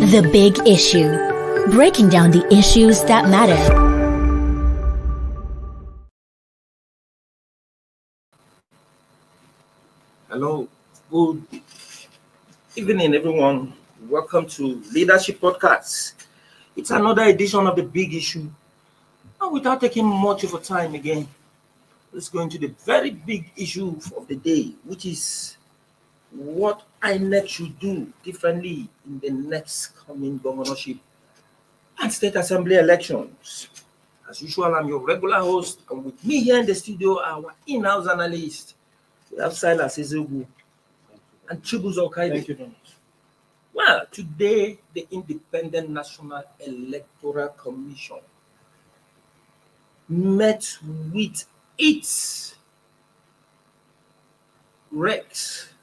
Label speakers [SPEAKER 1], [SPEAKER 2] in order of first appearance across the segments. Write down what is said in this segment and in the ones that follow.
[SPEAKER 1] The Big Issue. Breaking down the issues that matter.
[SPEAKER 2] Hello, good evening, everyone. Welcome to Leadership Podcast. It's another edition of The Big Issue. And without taking much of a time again, let's go into the very big issue of the day, which is what INEC should do differently in the next coming governorship and state assembly elections. As usual, I'm your regular host, and with me here in the studio, our in-house analyst. We have Silas Ezebu and Chibuzo Kaido.
[SPEAKER 3] Thank you very much.
[SPEAKER 2] Well, today, the Independent National Electoral Commission met with its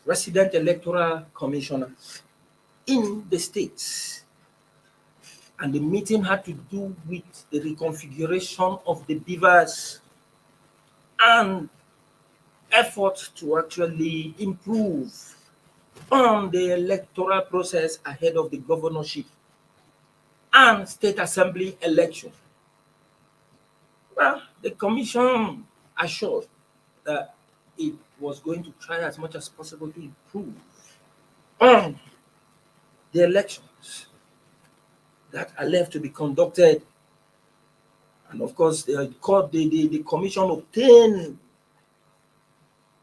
[SPEAKER 2] Resident Electoral Commissioners in the states. And the meeting had to do with the reconfiguration of the beavers and efforts to actually improve on the electoral process ahead of the governorship and state assembly election. Well, the commission assured that it was going to try as much as possible to improve on the elections that are left to be conducted. And of course, the commission obtained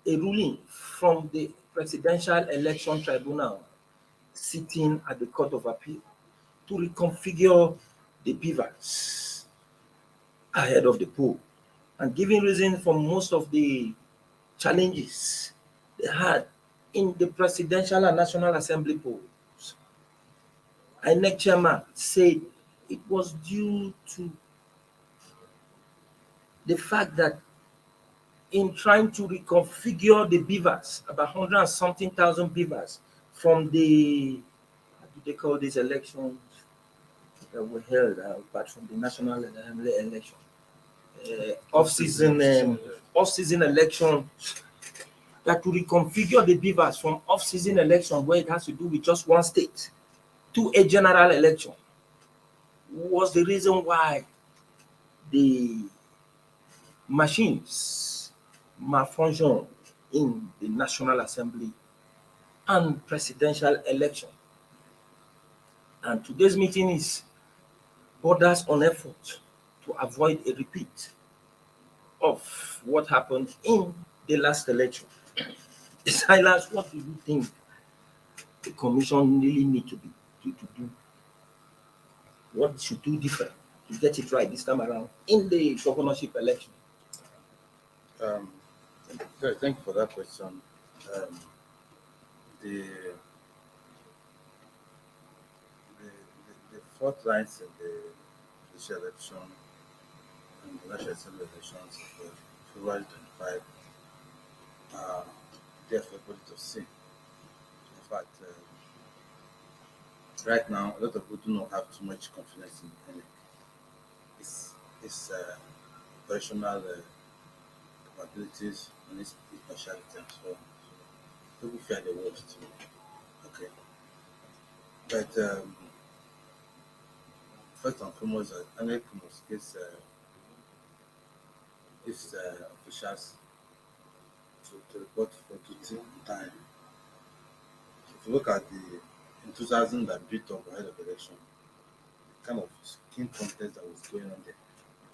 [SPEAKER 2] a ruling from the Presidential Election Tribunal sitting at the Court of Appeal to reconfigure the beavers ahead of the poll and giving reason for most of the challenges they had in the Presidential and National Assembly polls. INEC chairman said it was due to the fact that in trying to reconfigure the beavers, about 100 and something thousand beavers from the, how do they call these elections that were held apart from the National Assembly election, off-season election, that to reconfigure the beavers from off-season election where it has to do with just one state to a general election was the reason why the machines malfunction in the National Assembly and presidential election. And today's meeting is borders on effort to avoid a repeat of what happened in the last election. Silas, what do you think the commission really need to do? What it should do different to get it right this time around in the governorship election?
[SPEAKER 3] Thank you for that question. The fourth lines in the judicial election and the National Assembly elections of February 25 are there for everybody to see. In fact, right now, a lot of people do not have too much confidence in it. It's operational capabilities and its impartiality and so on. So people fear the worst too. Okay. But first and foremost, INEC must get its officials to report for duty on time. If you look at in 2000 that built up ahead of the election, the kind of skin contest that was going on there,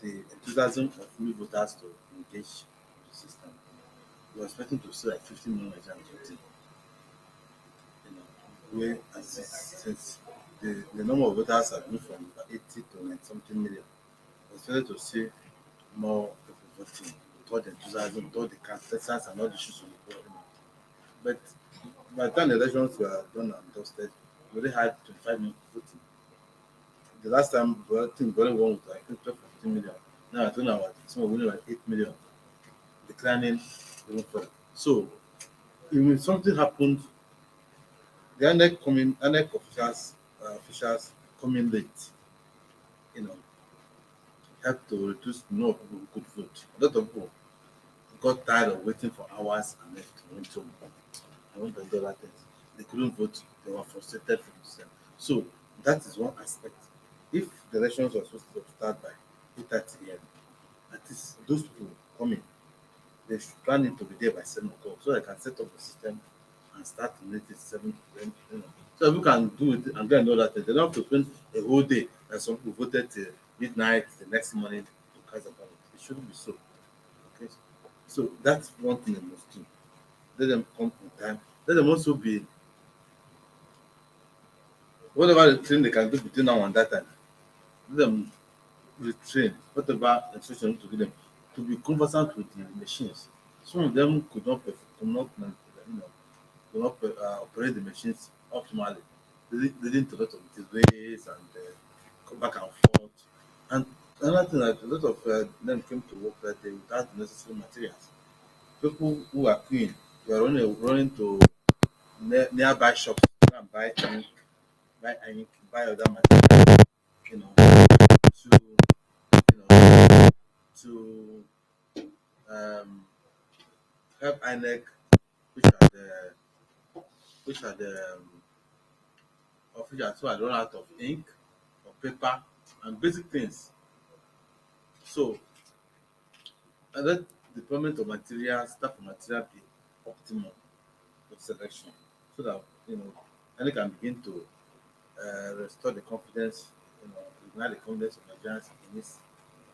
[SPEAKER 3] the enthusiasm of new voters to engage the system, we were expecting to see like 50 million Nigerians voting. Where since the number of voters have moved from 80 to 90 something million, we expected to see more people voting, with all the enthusiasm, with all the contestants and all the issues on the board. But by the time the elections were done and dusted, we already had 25 million voting. The last time, I think voting won with like 12 15 million. Now I don't know what some are winning like 8 million, declining even further. So, if something happened, the INEC officials coming late, helped to reduce the number of people who could vote. A lot of people got tired of waiting for hours and left to went home. I want to do that things. They couldn't vote, they were frustrated from the system. So That is one aspect. If the elections are supposed to start by 8:30 a.m., at least those people coming, they should plan it to be there by 7 o'clock so they can set up the system and start immediately 7 p.m. So people can do it and then know that they don't have to spend a whole day and some people voted till midnight the next morning to cast a ballot. It shouldn't be so. Okay. So that's one thing they must do. Let them come on time. Let them also be whatever the thing they can do between now and that time. Let them retrain whatever instruction to give them to be conversant with the machines. Some of them could not operate the machines optimally, leading to a lot of delays and come back and forth. And another thing that a lot of them came to work that they without the necessary materials. People who are queuing were running to nearby shops to go and buy ink, buy other materials, you know, to to help INEC, which are the which are the officials who are run out of ink or paper and basic things. So let deployment of material, staff of material be optimal for selection so that INEC can begin to restore the confidence, ignite the confidence of Nigerians in its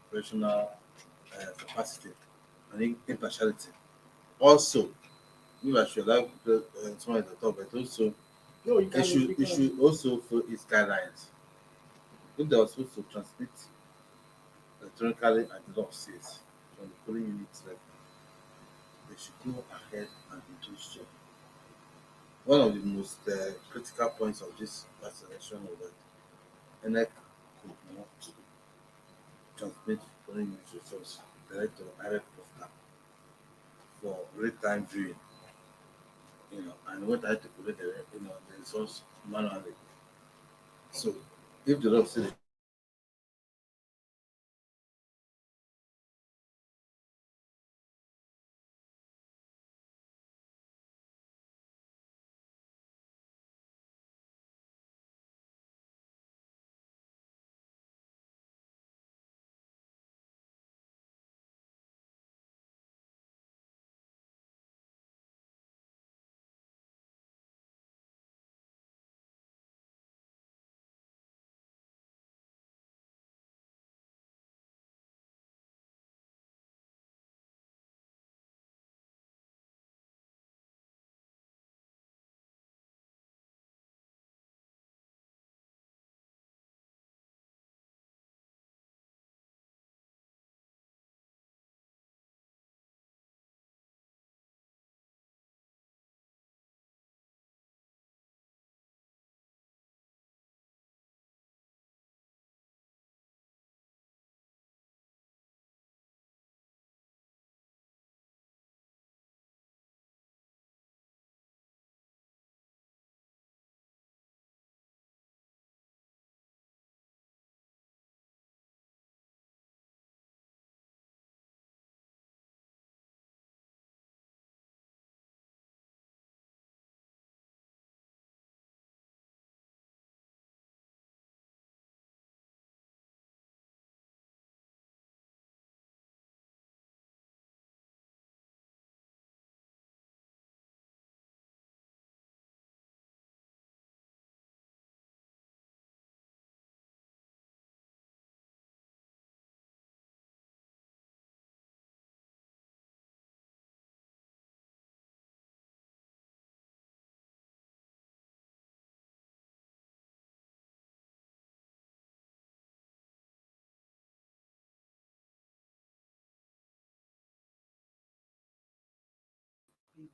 [SPEAKER 3] operational capacity and impartiality. Also, maybe I should allow someone to talk, but also
[SPEAKER 2] No, you
[SPEAKER 3] it
[SPEAKER 2] can.
[SPEAKER 3] should
[SPEAKER 2] You
[SPEAKER 3] it
[SPEAKER 2] can.
[SPEAKER 3] should also follow its guidelines. If they are supposed to transmit electronically as the law says from the polling units level, they should go ahead and do so. One of the most critical points of this last election was that NEC could not transmit polling unit results direct to direct portal for real-time viewing, and went ahead to collect the results manually. So if the law says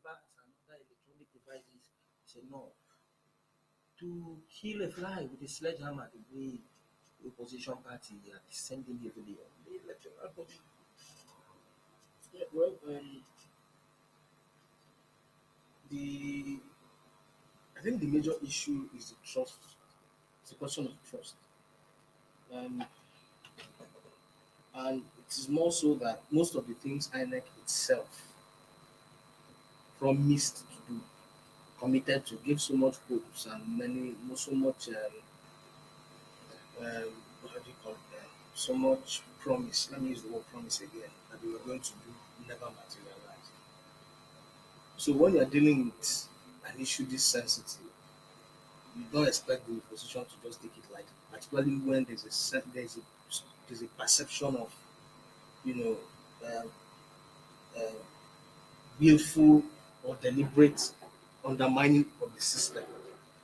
[SPEAKER 2] Bats and other electronic devices is enough to kill a fly with a sledgehammer the way the opposition party are descending heavily on the electoral body. Yeah, well, the I think the major issue is the trust. It's a question of trust, um, and it is more so that most of the things INEC itself promised to do, committed to, give so much hopes and so much.
[SPEAKER 4] how do you call it? So much promise. Let me use the word promise again. That we were going to do never materialized. So when you are dealing with an issue this sensitive, you don't expect the opposition to just take it lightly, particularly when there's a perception of you know um, uh, willful or deliberate undermining of the system.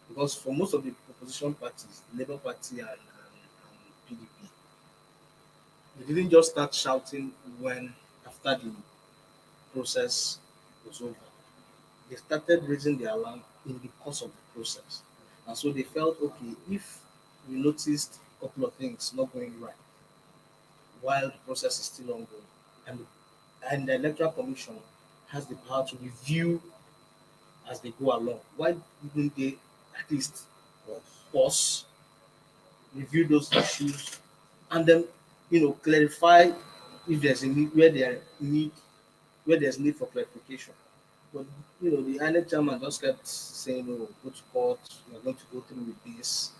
[SPEAKER 4] Because for most of the opposition parties, Labour Party and PDP, they didn't just start shouting when after the process was over. They started raising the alarm in the course of the process. And so they felt, okay, if we noticed a couple of things not going right while the process is still ongoing, and, and the Electoral Commission has the power to review as they go along, why didn't they at least pause, review those issues, and then clarify if there's a need where there's need for clarification? But the INEC chairman just kept saying, "Oh, go to court. We're going to go through with this.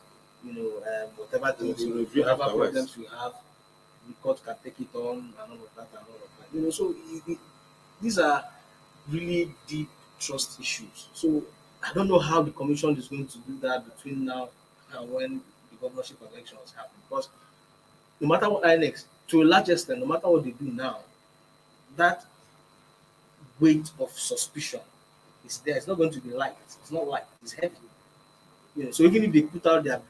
[SPEAKER 4] Whatever things,
[SPEAKER 3] We'll review
[SPEAKER 4] whatever
[SPEAKER 3] afterwards."
[SPEAKER 4] problems we have, the court can take it on and all of that and all of that. So these are really deep trust issues. So I don't know how the commission is going to do that between now and when the governorship elections happen. Because no matter what INEC, to a large extent, no matter what they do now, that weight of suspicion is there. It's not going to be light. It's not light. It's heavy. So even if they put out their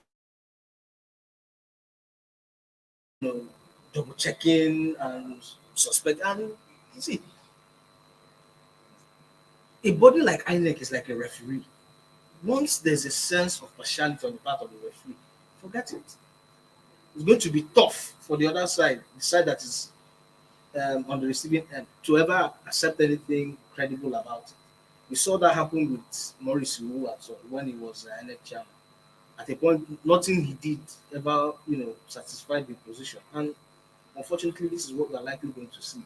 [SPEAKER 4] double checking and suspect, and you see, a body like INEC is like a referee. Once there's a sense of partiality on the part of the referee, forget it. It's going to be tough for the other side, the side that is on the receiving end, to ever accept anything credible about it. We saw that happen with Maurice Wu when he was INEC chairman. At a point, nothing he did ever, satisfied the position. And unfortunately, this is what we're likely going to see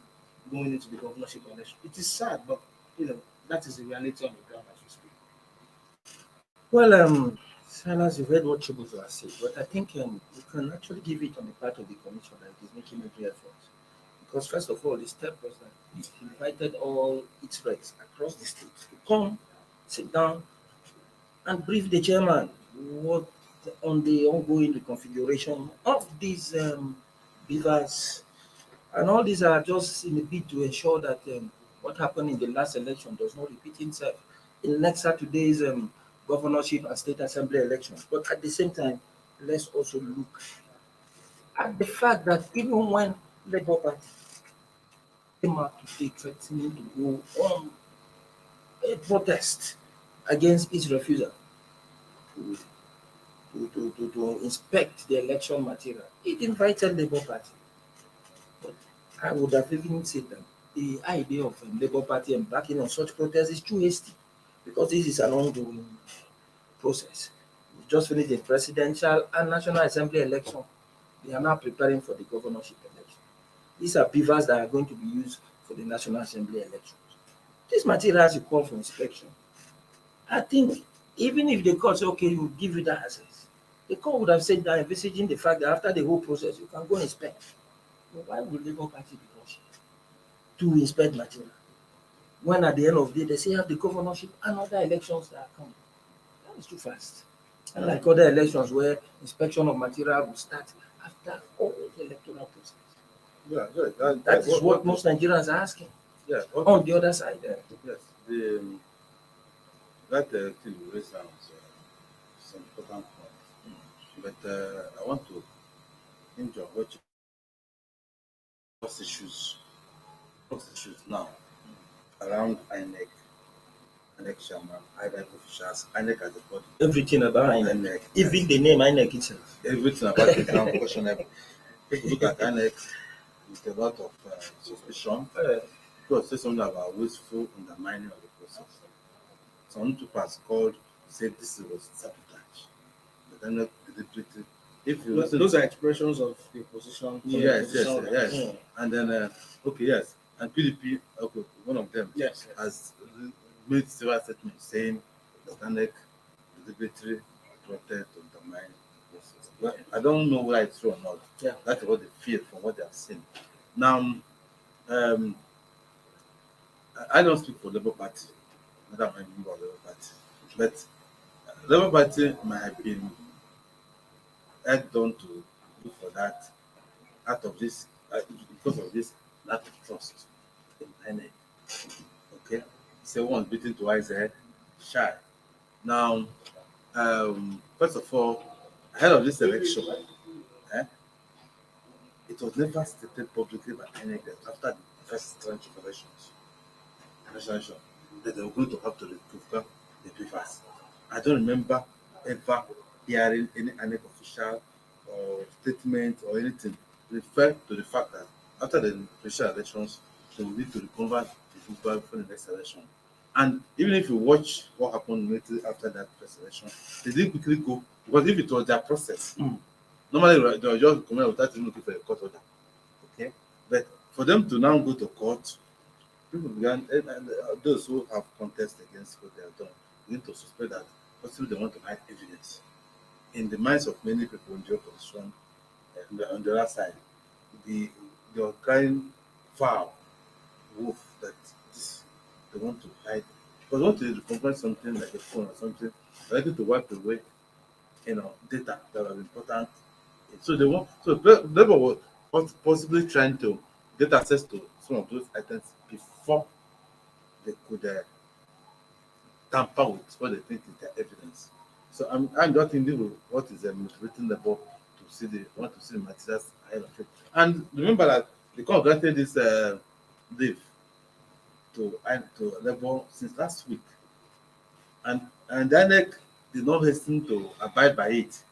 [SPEAKER 4] going into the governorship election. It is sad, but that is the reality on the ground as we speak.
[SPEAKER 2] Well, Silas, you've heard what Chibuzo has said, but I think we can actually give it on the part of the commission that it is making every effort. Because first of all, the step was that it invited all its reps across the state to come, sit down, and brief the chairman on the ongoing reconfiguration of these beavers. And all these are just in a bid to ensure that what happened in the last election does not repeat itself in next Saturday's governorship and state assembly elections. But at the same time, let's also look at the fact that even when Labour Party came out today threatening to go on a protest against its refusal to inspect the election material, it invited Labour Party. But I would have even said that the idea of Labour Party embarking on such protests is too hasty, because this is an ongoing process. We just finished the presidential and national assembly election. They are now preparing for the governorship election. These are beavers that are going to be used for the national assembly elections. This material has to come for inspection. I think even if the court say, okay, we'll give you that access, the court would have said that, envisaging the fact that after the whole process, you can go inspect. But why would Labour Party be rushing to inspect material when at the end of the day they say have the governorship and other elections that are coming? That is too fast. Unlike other elections where inspection of material will start after all the electoral process.
[SPEAKER 3] Yeah,
[SPEAKER 2] That is what most Nigerians are asking.
[SPEAKER 3] Yeah.
[SPEAKER 2] On the other side,
[SPEAKER 3] Yes. That thing you raised now is some important point. But I want to enjoy what issues now around INEC, INEC chairman, INEC officials, INEC as a body.
[SPEAKER 2] everything about INEC, even the name INEC itself.
[SPEAKER 3] Everything about it is now questionable. If you look at INEC with a lot of suspicion, people say something about wasteful undermining of the process. Some people has called to say this was sabotage. But then deliberately. If you
[SPEAKER 4] Those are expressions of the opposition.
[SPEAKER 3] yes. And then yes. And PDP, okay, one of them has made several statements saying that INEC deliberately plotted to undermine the process. Well, I don't know whether it's true or not.
[SPEAKER 2] Yeah.
[SPEAKER 3] That's what they feel from what they have seen. Now, I don't speak for Labour Party. Not that I'm a member of Labour Party, but Labour Party might have been egged on to look for that out of this because of this lack of trust in INEC. Okay, so one beaten to his head, shy. Now, first of all, ahead of this election, eh, it was never stated publicly by INEC that after the first tranche of election, that they were going to have to reprove the papers. I don't remember ever hearing any INEC official or statement or anything refer to the fact that after the presidential elections, they will need to recover the paper for the next election. And even if you watch what happened immediately after that first election, they didn't quickly go because if it was their process, normally they were just coming out without even looking for a court order. Okay, but for them to now go to court, people began, and those who have contest against what they have done begin to suspect that possibly they want to hide evidence. In the minds of many people in the opposition, on the other side, they are crying foul wolf that this, they want to hide. Because once they confront something like a phone or something, they're likely to wipe away, data that was important. So they want. So Labour was possibly trying to get access to some of those items before they could tamper with what they think is their evidence. So I'm just thinking what is motivating Labour to see want to see the materials ahead of it. And remember that the court granted this leave to Labour since last week, and the INEC did not hasten to abide by it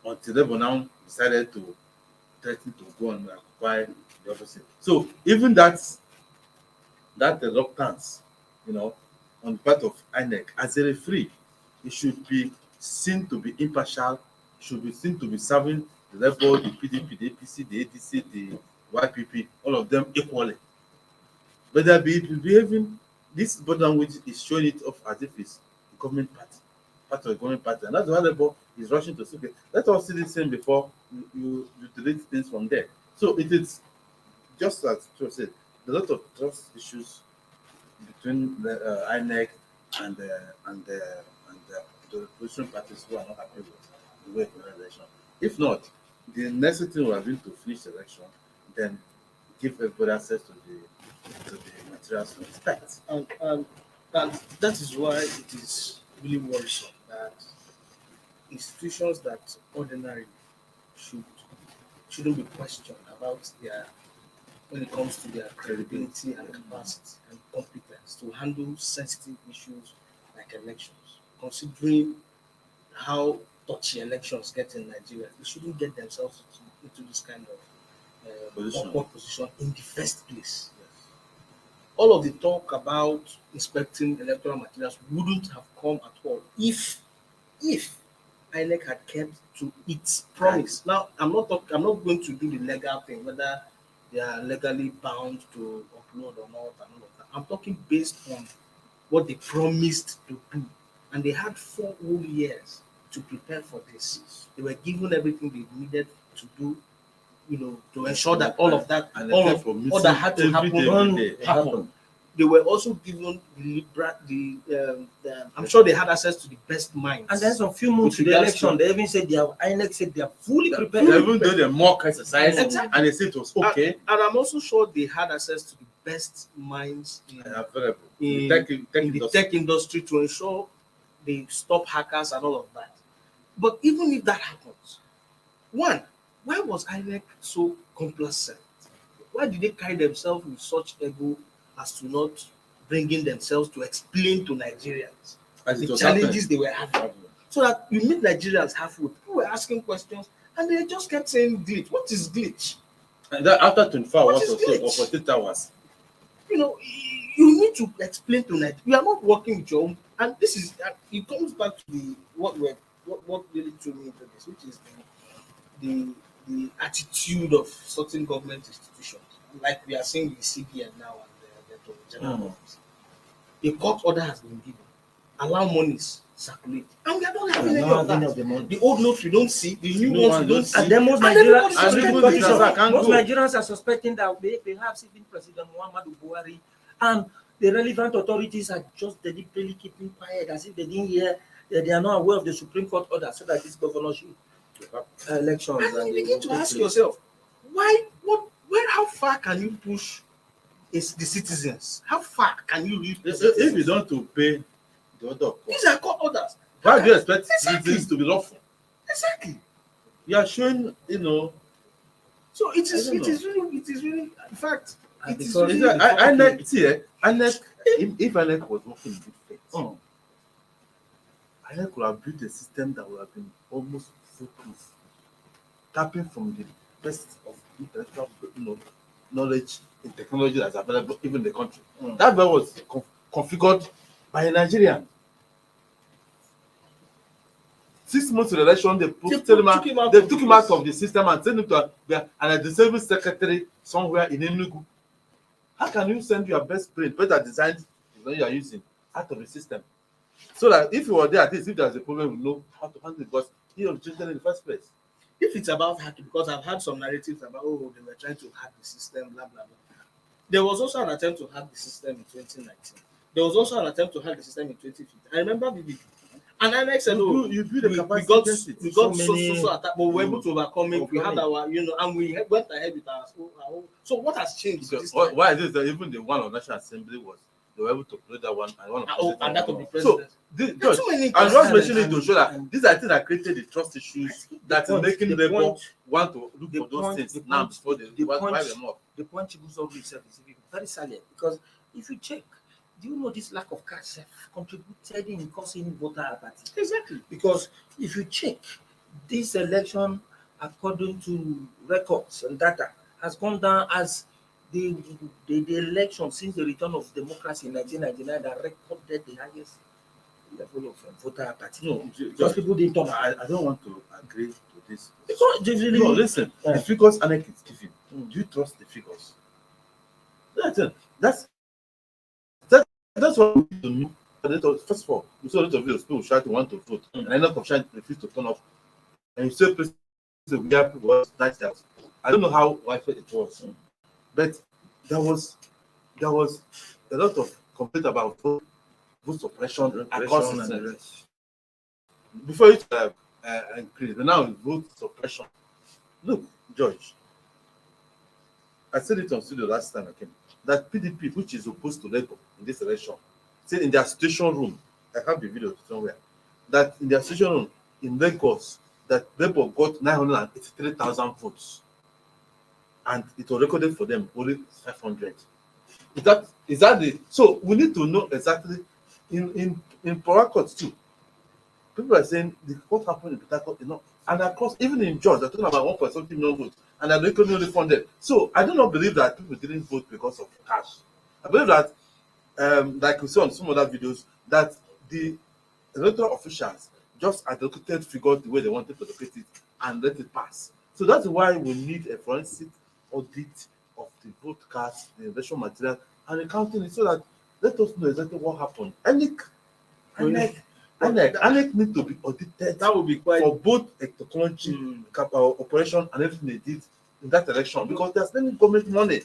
[SPEAKER 3] until Labour now decided to threaten to go and occupy the office. So even that reluctance, on the part of INEC as a referee, it should be seen to be impartial, should be seen to be serving the Labour, the PDP, the APC, the ADC, the YPP, all of them equally. But they'll be behaving, this body language is showing it off as if it's a government party, part of the government party. And that's why Labour is rushing to say, okay, let us see this thing before you delete things from there. So it is just as Joe said, a lot of trust issues between the INEC and the opposition parties who are not happy with the way of the election. If not, the next thing we are going to finish the election, then give everybody access to the materials to inspect.
[SPEAKER 4] And that is why it is really worrisome that institutions that ordinarily shouldn't be questioned about their, when it comes to their credibility and capacity and competence to handle sensitive issues like elections. Considering how touchy elections get in Nigeria, they shouldn't get themselves into this kind of awkward position in the first place.
[SPEAKER 3] Yes.
[SPEAKER 4] All of the talk about inspecting electoral materials wouldn't have come at all if INEC had kept to its promise. Now, I'm not going to do the legal thing, whether they are legally bound to upload or not and all of that. I'm talking based on what they promised to do. And they had 4 whole years to prepare for this. They were given everything they needed to do, to ensure that all of that, all that had to happen. They were also given I'm sure they had access to the best minds.
[SPEAKER 2] And then some few months to the election, they even said INEC said they are fully prepared.
[SPEAKER 3] They even did the mock exercise,
[SPEAKER 2] Exactly.
[SPEAKER 3] and they said it was okay.
[SPEAKER 4] And I'm also sure they had access to the best minds in the tech industry to ensure they stop hackers and all of that. But even if that happens, one, why was INEC so complacent? Why did they carry themselves with such ego as to not bring in themselves to explain to Nigerians the challenges they were having? So that you meet Nigerians halfway, people were asking questions and they just kept saying glitch. What is glitch?
[SPEAKER 3] And that after 24 hours or so, or 48 hours.
[SPEAKER 4] You need to explain to Nigerians. You are not working with your own, and this is it comes back to what really threw me into this, which is the attitude of certain government institutions, like we are seeing with CBN now and the general office. A court order has been given. allow monies circulate. And we are not having
[SPEAKER 2] We are
[SPEAKER 4] any
[SPEAKER 2] not
[SPEAKER 4] of
[SPEAKER 2] having
[SPEAKER 4] that.
[SPEAKER 2] of the money.
[SPEAKER 4] The old notes we don't see, the new
[SPEAKER 3] New
[SPEAKER 4] ones
[SPEAKER 3] ones
[SPEAKER 4] we don't
[SPEAKER 3] don't
[SPEAKER 4] see.
[SPEAKER 2] And then most
[SPEAKER 4] everybody
[SPEAKER 2] Nigerians,
[SPEAKER 4] suspect
[SPEAKER 3] even
[SPEAKER 4] politics.
[SPEAKER 3] Nigerians can't
[SPEAKER 2] most
[SPEAKER 3] go.
[SPEAKER 2] Nigerians are suspecting that perhaps even President Muhammadu Buhari and the relevant authorities are just deliberately keeping quiet, as if they didn't hear, that they are not aware of the Supreme Court order, so that this governorship elections.
[SPEAKER 4] And you
[SPEAKER 2] they
[SPEAKER 4] begin
[SPEAKER 2] will
[SPEAKER 4] to
[SPEAKER 2] take
[SPEAKER 4] ask
[SPEAKER 2] place.
[SPEAKER 4] yourself, how far can you push the citizens? How far can you reach the
[SPEAKER 3] If
[SPEAKER 4] citizens?
[SPEAKER 3] you don't obey the order of court,
[SPEAKER 4] These are court orders.
[SPEAKER 3] why do you expect
[SPEAKER 4] Exactly.
[SPEAKER 3] citizens to be lawful?
[SPEAKER 4] Exactly.
[SPEAKER 3] You are showing,
[SPEAKER 4] So it is
[SPEAKER 3] I don't
[SPEAKER 4] really, in fact,
[SPEAKER 2] And
[SPEAKER 4] it is
[SPEAKER 2] because-
[SPEAKER 4] really.
[SPEAKER 3] INEC, INEC, if INEC was working in good faith, INEC could have built a system that would have been almost foolproof, tapping from the best of intellectual, knowledge in technology that's available even in the country. That was configured by a Nigerian. 6 months to the election, they took him out of the system and sent him to an executive secretary somewhere in Enugu. How can you send your best brain, better designed than you are using, out of the system? So that if you were there, at least if there's a problem, we know how to handle it, because he originated in the first place.
[SPEAKER 4] If it's about hacking, because I've had some narratives about they were trying to hack the system, blah blah blah. There was also an attempt to hack the system in 2019. There was also an attempt to hack the system in 2015. I remember vividly. And INEC said,
[SPEAKER 3] You build a
[SPEAKER 4] we
[SPEAKER 3] capacity
[SPEAKER 4] got
[SPEAKER 3] against it.
[SPEAKER 4] so attack, but we were able to overcome it. We had our, and we went ahead with our own. So what has changed this time?
[SPEAKER 3] Why is it that even the one of National Assembly they were able to play that one and one of
[SPEAKER 4] And that of the
[SPEAKER 3] so
[SPEAKER 4] president.
[SPEAKER 3] George,
[SPEAKER 4] too many
[SPEAKER 3] I'm just mentioning
[SPEAKER 2] and-
[SPEAKER 3] to show that these are things that created the trust issues that is making
[SPEAKER 2] the
[SPEAKER 3] Labour want to look
[SPEAKER 2] the
[SPEAKER 3] for those
[SPEAKER 2] point-
[SPEAKER 3] things
[SPEAKER 2] the
[SPEAKER 3] now
[SPEAKER 2] point-
[SPEAKER 3] before they
[SPEAKER 2] the
[SPEAKER 3] buy
[SPEAKER 2] point-
[SPEAKER 3] them up.
[SPEAKER 2] The point you also itself is very salient, because if you check, do you know this lack of cash contributed in causing voter apathy?
[SPEAKER 4] Exactly.
[SPEAKER 2] Because if you check, this election, according to records and data, has gone down as the election since the return of democracy in 1999 that recorded the highest level of voter apathy.
[SPEAKER 3] No,
[SPEAKER 2] Because people didn't turn out.
[SPEAKER 3] I don't want to agree to this.
[SPEAKER 2] Because they really,
[SPEAKER 3] No, listen,
[SPEAKER 2] Yeah.
[SPEAKER 3] the figures INEC is giving,
[SPEAKER 2] Mm.
[SPEAKER 3] do you trust the figures? That's what we need to know. First of all, we saw a lot of videos, people try to want to vote, and a lot of trying to refuse to turn off. And you say places where people was night out. I don't know how widespread it was, but there was a lot of complaint about vote suppression across the
[SPEAKER 2] and the
[SPEAKER 3] Senate.
[SPEAKER 2] rest.
[SPEAKER 3] Before it increased, but now it's vote suppression. Look, George, I said it on studio last time I came, that PDP, which is opposed to Labour in this election, said in their situation room, I have the video somewhere, that in their situation room in Lagos, that Labour got 983,000 votes, and it was recorded for them only 500. Is that the so we need to know exactly in Port Harcourt too. People are saying what happened in Port Harcourt, and across even in George, they're talking about 1.something million votes, and they're only funded. So I do not believe that people didn't vote because of cash. I believe that, like we saw on some other videos, that the electoral officials just allocated figures the way they wanted to allocate it and let it pass. So that's why we need a forensic audit of the vote cards, the election material, and accounting it, so that let us know exactly what happened. INEC need to be audited.
[SPEAKER 4] That would be quite
[SPEAKER 3] for both a technology operation and everything they did in that election, because they're spending government money.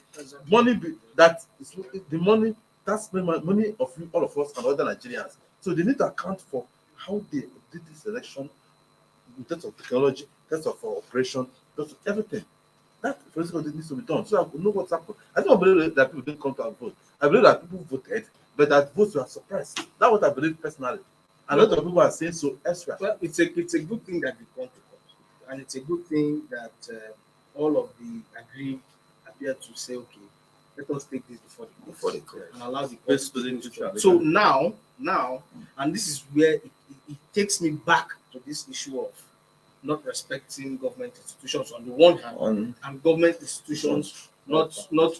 [SPEAKER 3] That is the money, that's money of all of us and other Nigerians. So they need to account for how they did this election in terms of technology, in terms of operation, in terms of everything. That forensic audit needs to be done, so I could know what's happened. I don't believe that people didn't come to vote. I believe that people voted, but that votes were suppressed. That's what I believe personally. And a lot of people are saying so elsewhere.
[SPEAKER 4] Well, it's a good thing that they come to court, and it's a good thing that all of the aggrieved appear to say, okay, let us take this before the court and allow the court to. So now, and this is where it takes me back to this issue of not respecting government institutions on the one hand, and government institutions not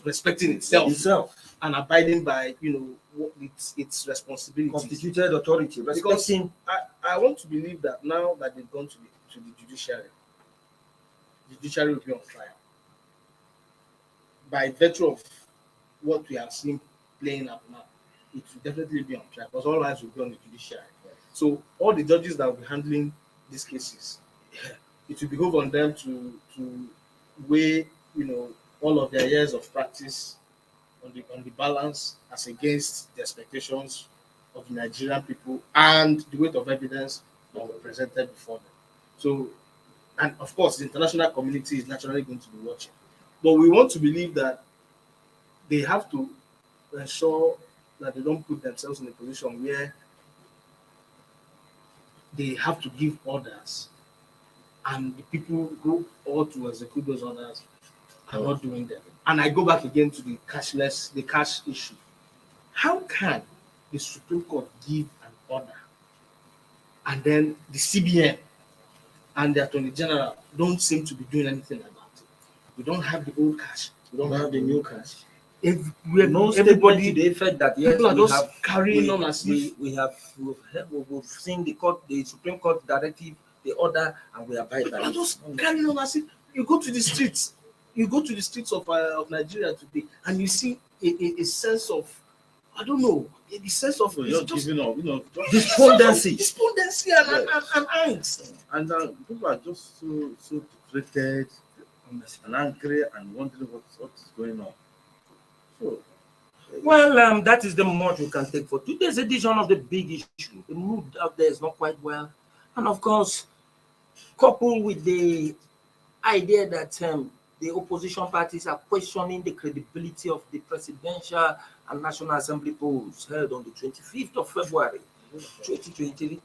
[SPEAKER 4] respecting itself and abiding by what its responsibility,
[SPEAKER 2] constituted authority, respecting.
[SPEAKER 4] I want to believe that now that they've gone to the judiciary will be on trial by virtue of what we are seeing playing out now. it will definitely be on track because all eyes will be on the judiciary. So all the judges that will be handling these cases, it will behove on them to weigh, all of their years of practice on the balance as against the expectations of the Nigerian people and the weight of evidence that were presented before them. So, and of course, the international community is naturally going to be watching. But we want to believe that they have to ensure that they don't put themselves in a position where they have to give orders and the people who ought to execute those orders are not doing them. And I go back again to the cash issue. How can the Supreme Court give an order and then the CBN and the Attorney General don't seem to be doing anything about it? We don't have the old cash. We don't have the new cash.
[SPEAKER 2] Everybody, the effect that yes,
[SPEAKER 4] people are just
[SPEAKER 2] have,
[SPEAKER 4] carrying on as if
[SPEAKER 2] we've seen the Supreme Court directive, the order, and we abide by
[SPEAKER 4] people are
[SPEAKER 2] it.
[SPEAKER 4] just carrying on as if you go to the streets. You go to the streets of Nigeria today, and you see a sense of, I don't know, a sense of
[SPEAKER 3] giving up,
[SPEAKER 2] despondency
[SPEAKER 4] and angst.
[SPEAKER 3] And people are just so deflated and angry and wondering what is going on. So,
[SPEAKER 2] well, that is the much we can take for today's edition of the big issue. The mood out there is not quite well, and of course, coupled with the idea that the opposition parties are questioning the credibility of the presidential and National Assembly polls held on the 25th of February, 2023.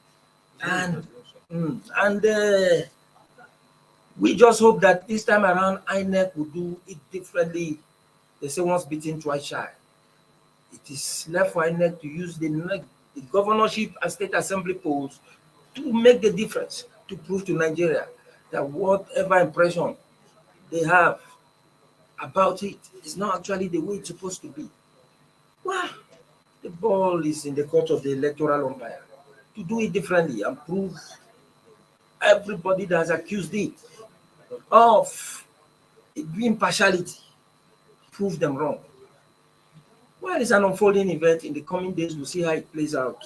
[SPEAKER 2] And we just hope that this time around, INEC will do it differently. They say once beaten, twice shy. It is left for INEC to use the governorship and state assembly polls to make the difference, to prove to Nigeria that whatever impression they have about it is not actually the way it's supposed to be. Well, the ball is in the court of the electoral umpire to do it differently and prove everybody that has accused it of impartiality, prove them wrong. Well, it's an unfolding event. In the coming days, we'll see how it plays out.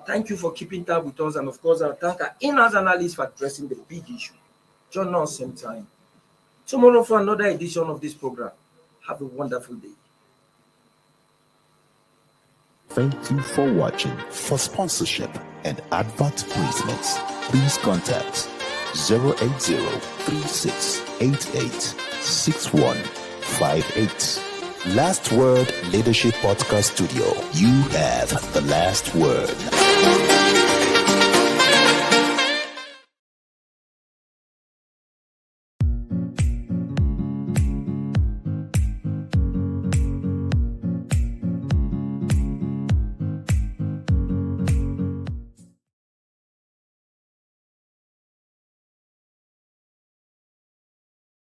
[SPEAKER 2] Thank you for keeping tab with us, and of course, I'll thank our in-house analysts for addressing the big issue. Join us same time tomorrow for another edition of this program. Have a wonderful day.
[SPEAKER 5] Thank you for watching. For sponsorship and advert placements, please contact 080-3688-6158. Last Word Leadership Podcast Studio. You have the last word.